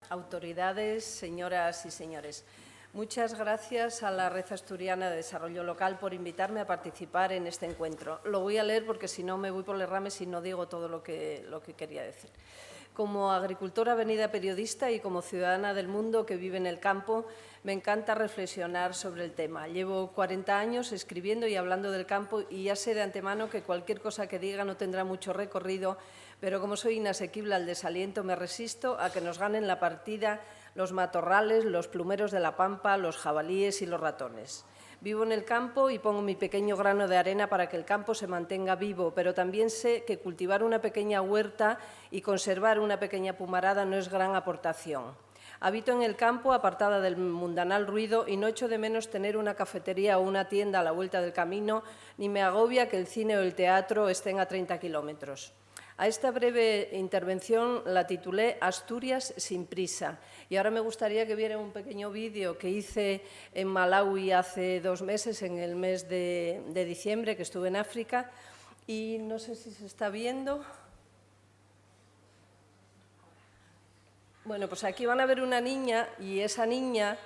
Autoridades, señoras y señores. Muchas gracias a la Red Asturiana de Desarrollo Local por invitarme a participar en este encuentro. Lo voy a leer porque si no me voy por las ramas y no digo todo lo que quería decir. Como agricultora avenida periodista y como ciudadana del mundo que vive en el campo, me encanta reflexionar sobre el tema. Llevo 40 años escribiendo y hablando del campo y ya sé de antemano que cualquier cosa que diga no tendrá mucho recorrido, pero como soy inasequible al desaliento, me resisto a que nos ganen la partida los matorrales, los plumeros de la pampa, los jabalíes y los ratones. Vivo en el campo y pongo mi pequeño grano de arena para que el campo se mantenga vivo, pero también sé que cultivar una pequeña huerta y conservar una pequeña pumarada no es gran aportación. Habito en el campo, apartada del mundanal ruido, y no echo de menos tener una cafetería o una tienda a la vuelta del camino, ni me agobia que el cine o el teatro estén a 30 kilómetros. A esta breve intervención la titulé Asturias sin prisa. Y ahora me gustaría que vieran un pequeño vídeo que hice en Malaui hace 2 meses, en el mes de diciembre, que estuve en África. Y no sé si se está viendo. Bueno, pues aquí van a ver una niña y esa niña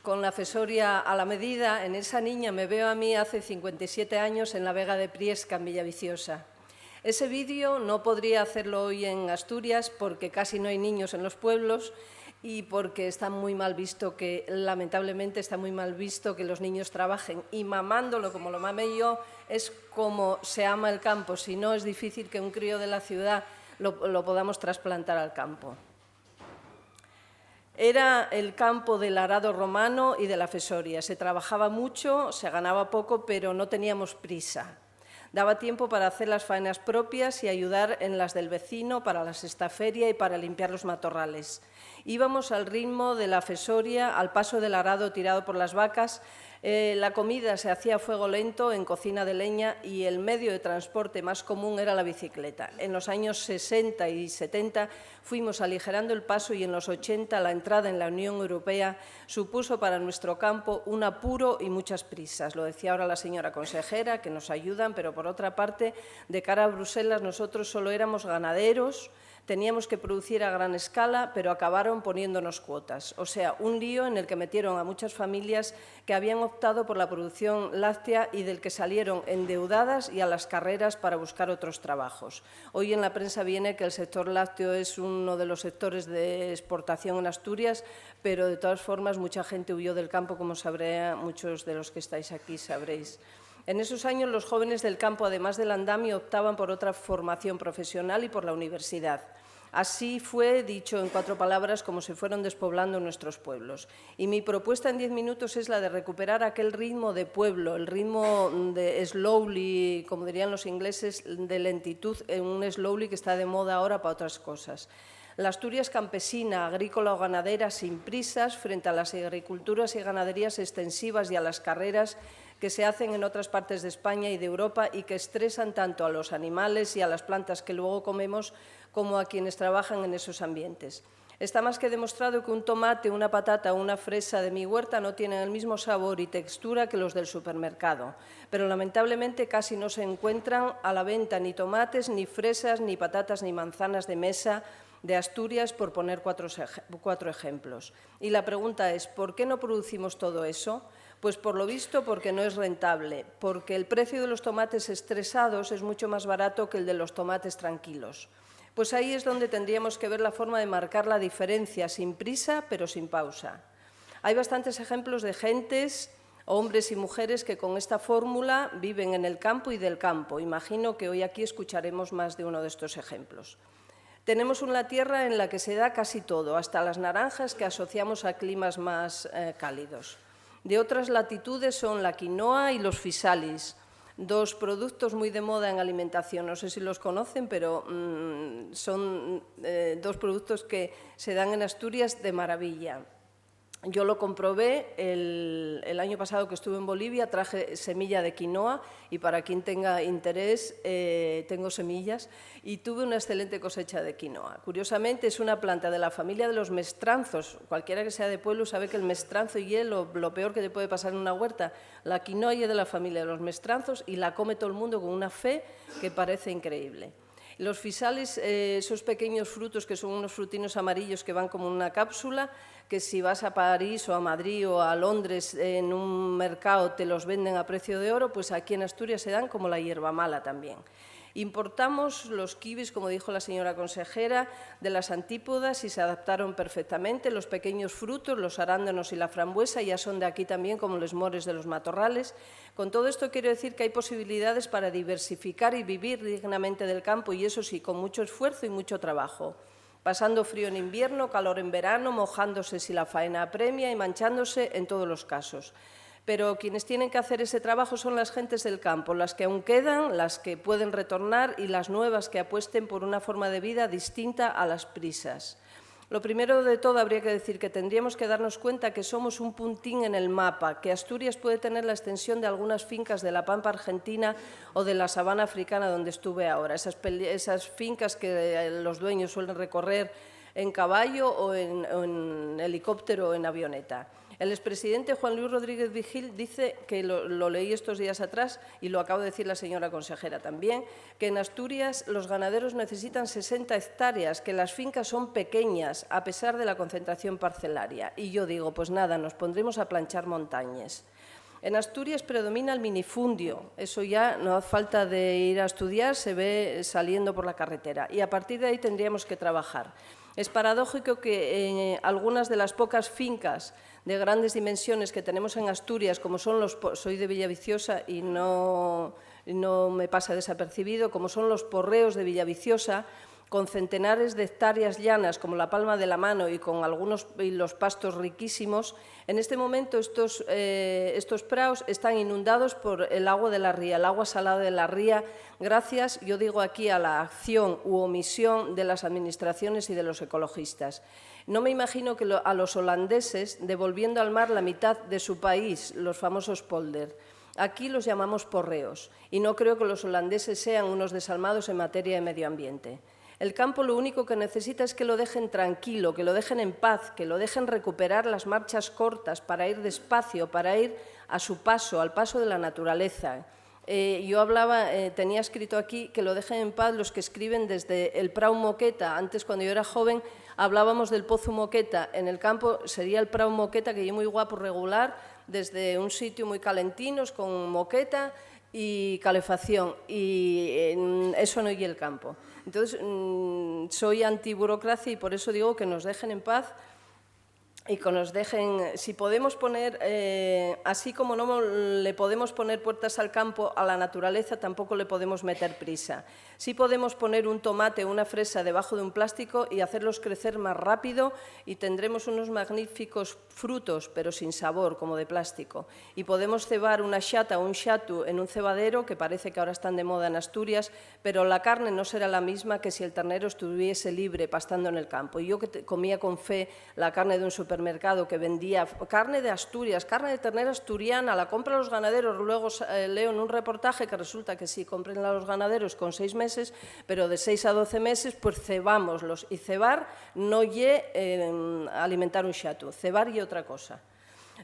con la fesoria a la medida. En esa niña me veo a mí hace 57 años en la Vega de Priesca, en Villaviciosa. Ese vídeo no podría hacerlo hoy en Asturias porque casi no hay niños en los pueblos y porque está muy mal visto que, lamentablemente, está muy mal visto que los niños trabajen. Y mamándolo como lo mamé yo, es como se ama el campo. Si no, es difícil que un crío de la ciudad lo podamos trasplantar al campo. Era el campo del arado romano y de la fesoria. Se trabajaba mucho, se ganaba poco, pero no teníamos prisa. Daba tiempo para hacer las faenas propias y ayudar en las del vecino, para la sextaferia y para limpiar los matorrales. Íbamos al ritmo de la fesoria, al paso del arado tirado por las vacas. La comida se hacía a fuego lento en cocina de leña y el medio de transporte más común era la bicicleta. En los años 60 y 70 fuimos aligerando el paso y en los 80 la entrada en la Unión Europea supuso para nuestro campo un apuro y muchas prisas. Lo decía ahora la señora consejera, que nos ayudan, pero por otra parte, de cara a Bruselas, nosotros solo éramos ganaderos. Teníamos que producir a gran escala, pero acabaron poniéndonos cuotas. O sea, un lío en el que metieron a muchas familias que habían optado por la producción láctea y del que salieron endeudadas y a las carreras para buscar otros trabajos. Hoy en la prensa viene que el sector lácteo es uno de los sectores de exportación en Asturias, pero de todas formas mucha gente huyó del campo, como sabré, muchos de los que estáis aquí sabréis. En esos años los jóvenes del campo, además del andamio, optaban por otra formación profesional y por la universidad. Así fue, dicho en 4 palabras, como se fueron despoblando nuestros pueblos. Y mi propuesta en 10 minutos es la de recuperar aquel ritmo de pueblo, el ritmo de slowly, como dirían los ingleses, de lentitud, en un slowly que está de moda ahora para otras cosas. La Asturias campesina, agrícola o ganadera, sin prisas, frente a las agriculturas y ganaderías extensivas y a las carreras que se hacen en otras partes de España y de Europa y que estresan tanto a los animales y a las plantas que luego comemos como a quienes trabajan en esos ambientes. Está más que demostrado que un tomate, una patata o una fresa de mi huerta no tienen el mismo sabor y textura que los del supermercado, pero lamentablemente casi no se encuentran a la venta ni tomates, ni fresas, ni patatas, ni manzanas de mesa de Asturias, por poner 4 ejemplos. Y la pregunta es, ¿por qué no producimos todo eso? Pues por lo visto porque no es rentable, porque el precio de los tomates estresados es mucho más barato que el de los tomates tranquilos. Pues ahí es donde tendríamos que ver la forma de marcar la diferencia, sin prisa pero sin pausa. Hay bastantes ejemplos de gentes, hombres y mujeres, que con esta fórmula viven en el campo y del campo. Imagino que hoy aquí escucharemos más de uno de estos ejemplos. Tenemos una tierra en la que se da casi todo, hasta las naranjas que asociamos a climas más cálidos. De otras latitudes son la quinoa y los fisalis, 2 productos muy de moda en alimentación. No sé si los conocen, pero son 2 productos que se dan en Asturias de maravilla. Yo lo comprobé el año pasado que estuve en Bolivia, traje semilla de quinoa y para quien tenga interés tengo semillas y tuve una excelente cosecha de quinoa. Curiosamente es una planta de la familia de los mestranzos. Cualquiera que sea de pueblo sabe que el mestranzo y lo peor que te puede pasar en una huerta. La quinoa es de la familia de los mestranzos y la come todo el mundo con una fe que parece increíble. Los fisales, esos pequeños frutos que son unos frutinos amarillos que van como una cápsula, que si vas a París o a Madrid o a Londres en un mercado te los venden a precio de oro, pues aquí en Asturias se dan como la hierba mala también. Importamos los kiwis, como dijo la señora consejera, de las antípodas y se adaptaron perfectamente. Los pequeños frutos, los arándanos y la frambuesa ya son de aquí también, como los mores de los matorrales. Con todo esto quiero decir que hay posibilidades para diversificar y vivir dignamente del campo, y eso sí, con mucho esfuerzo y mucho trabajo. Pasando frío en invierno, calor en verano, mojándose si la faena apremia y manchándose en todos los casos. Pero quienes tienen que hacer ese trabajo son las gentes del campo, las que aún quedan, las que pueden retornar y las nuevas que apuesten por una forma de vida distinta a las prisas. Lo primero de todo habría que decir que tendríamos que darnos cuenta que somos un puntín en el mapa, que Asturias puede tener la extensión de algunas fincas de la pampa argentina o de la sabana africana donde estuve ahora, esas fincas que los dueños suelen recorrer en caballo o en helicóptero o en avioneta. El expresidente Juan Luis Rodríguez Vigil dice, que lo leí estos días atrás y lo acabo de decir la señora consejera también, que en Asturias los ganaderos necesitan 60 hectáreas, que las fincas son pequeñas a pesar de la concentración parcelaria. Y yo digo, pues nada, nos pondremos a planchar montañas. En Asturias predomina el minifundio, eso ya no hace falta de ir a estudiar, se ve saliendo por la carretera y a partir de ahí tendríamos que trabajar. Es paradójico que algunas de las pocas fincas de grandes dimensiones que tenemos en Asturias, como son soy de Villaviciosa y no me pasa desapercibido, como son los porreos de Villaviciosa, con centenares de hectáreas llanas como la palma de la mano y con los pastos riquísimos, en este momento estos praos están inundados por el agua de la ría, el agua salada de la ría, gracias, yo digo aquí, a la acción u omisión de las administraciones y de los ecologistas. No me imagino que a los holandeses, devolviendo al mar la mitad de su país, los famosos polder. Aquí los llamamos porreos y no creo que los holandeses sean unos desalmados en materia de medio ambiente. El campo lo único que necesita es que lo dejen tranquilo, que lo dejen en paz, que lo dejen recuperar las marchas cortas para ir despacio, para ir a su paso, al paso de la naturaleza. Yo tenía escrito aquí que lo dejen en paz los que escriben desde el Prau Moqueta. Antes, cuando yo era joven, hablábamos del Pozo Moqueta. En el campo sería el Prau Moqueta, que yo muy guapo, regular, desde un sitio muy calentinos, con moqueta y calefacción. Y eso no es el campo. Entonces, soy antiburocracia y por eso digo que nos dejen en paz y que nos dejen, si podemos poner, así como no le podemos poner puertas al campo, a la naturaleza tampoco le podemos meter prisa. Sí podemos poner un tomate o una fresa debajo de un plástico y hacerlos crecer más rápido y tendremos unos magníficos frutos, pero sin sabor, como de plástico. Y podemos cebar una xata o un xatu en un cebadero, que parece que ahora están de moda en Asturias, pero la carne no será la misma que si el ternero estuviese libre pastando en el campo. Y yo que comía con fe la carne de un supermercado que vendía carne de Asturias, carne de ternera asturiana, la compran los ganaderos, luego leo en un reportaje que resulta que sí, compren a los ganaderos con 6 meses, pero de 6 a 12 meses, pues cebámoslos. Y cebar no lle alimentar un xatu, cebar y otra cosa.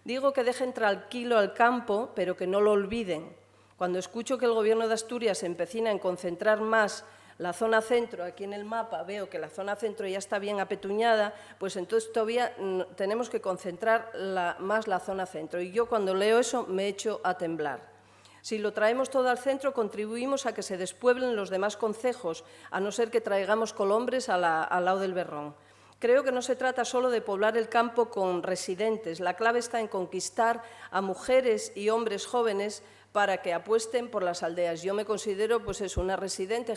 Digo que dejen tranquilo al campo, pero que no lo olviden. Cuando escucho que el Gobierno de Asturias se empecina en concentrar más la zona centro, aquí en el mapa veo que la zona centro ya está bien apetuñada, pues entonces todavía tenemos que concentrar más la zona centro. Y yo cuando leo eso me echo a temblar. Si lo traemos todo al centro, contribuimos a que se despueblen los demás concejos, a no ser que traigamos colombres al lado del Berrón. Creo que no se trata solo de poblar el campo con residentes. La clave está en conquistar a mujeres y hombres jóvenes para que apuesten por las aldeas. Yo me considero pues eso, una residente,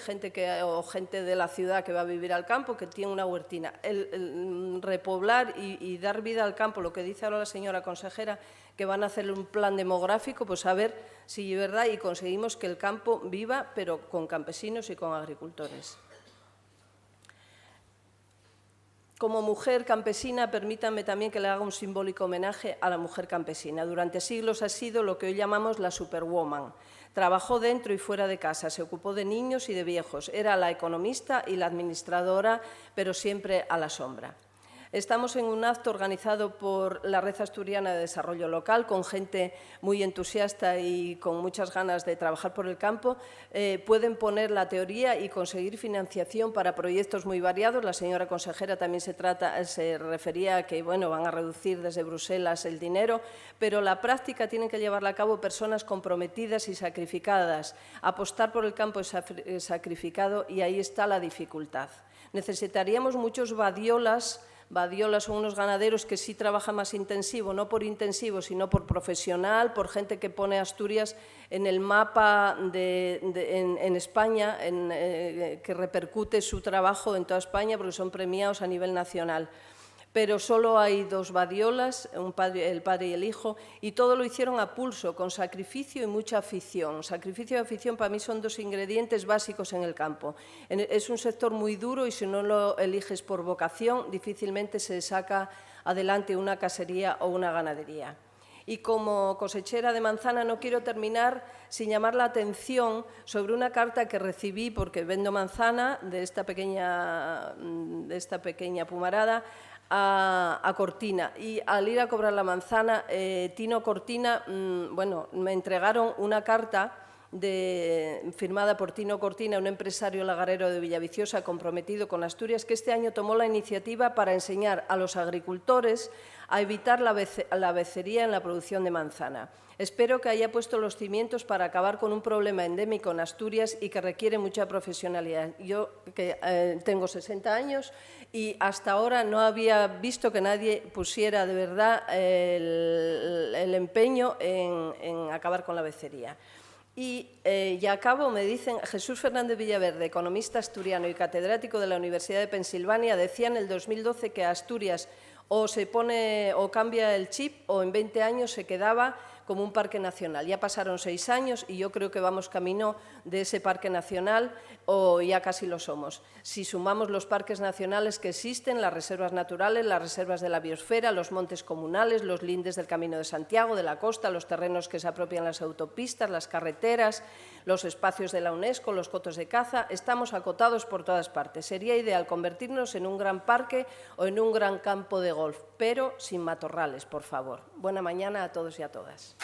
o gente de la ciudad que va a vivir al campo, que tiene una huertina. El repoblar y dar vida al campo, lo que dice ahora la señora consejera, que van a hacer un plan demográfico, pues a ver si es verdad y conseguimos que el campo viva, pero con campesinos y con agricultores. Como mujer campesina, permítanme también que le haga un simbólico homenaje a la mujer campesina. Durante siglos ha sido lo que hoy llamamos la superwoman. Trabajó dentro y fuera de casa, se ocupó de niños y de viejos. Era la economista y la administradora, pero siempre a la sombra. Estamos en un acto organizado por la Red Asturiana de Desarrollo Local, con gente muy entusiasta y con muchas ganas de trabajar por el campo. Pueden poner la teoría y conseguir financiación para proyectos muy variados. La señora consejera también se refería a que van a reducir desde Bruselas el dinero, pero la práctica tienen que llevarla a cabo personas comprometidas y sacrificadas. Apostar por el campo es sacrificado y ahí está la dificultad. Necesitaríamos muchos badiolas. Badiolas son unos ganaderos que sí trabajan más intensivo, no por intensivo, sino por profesional, por gente que pone Asturias en el mapa en España, que repercute su trabajo en toda España porque son premiados a nivel nacional. Pero solo hay dos badiolas, el padre y el hijo, y todo lo hicieron a pulso, con sacrificio y mucha afición. Sacrificio y afición para mí son dos ingredientes básicos en el campo. Es un sector muy duro y si no lo eliges por vocación, difícilmente se saca adelante una casería o una ganadería. Y como cosechera de manzana no quiero terminar sin llamar la atención sobre una carta que recibí, porque vendo manzana, de esta pequeña pumarada, a Cortina. Y al ir a cobrar la manzana, Tino Cortina, me entregaron una carta firmada por Tino Cortina, un empresario lagarero de Villaviciosa comprometido con Asturias, que este año tomó la iniciativa para enseñar a los agricultores a evitar la becería en la producción de manzana. Espero que haya puesto los cimientos para acabar con un problema endémico en Asturias y que requiere mucha profesionalidad. Yo tengo 60 años y hasta ahora no había visto que nadie pusiera de verdad el empeño en acabar con la becería. Y ya acabo, me dicen, Jesús Fernández Villaverde, economista asturiano y catedrático de la Universidad de Pensilvania, decía en el 2012 que Asturias o cambia el chip o en 20 años se quedaba como un parque nacional. Ya pasaron 6 años y yo creo que vamos camino de ese parque nacional o ya casi lo somos. Si sumamos los parques nacionales que existen, las reservas naturales, las reservas de la biosfera, los montes comunales, los lindes del Camino de Santiago, de la costa, los terrenos que se apropian las autopistas, las carreteras, los espacios de la UNESCO, los cotos de caza, estamos acotados por todas partes. Sería ideal convertirnos en un gran parque o en un gran campo de golf, pero sin matorrales, por favor. Buena mañana a todos y a todas.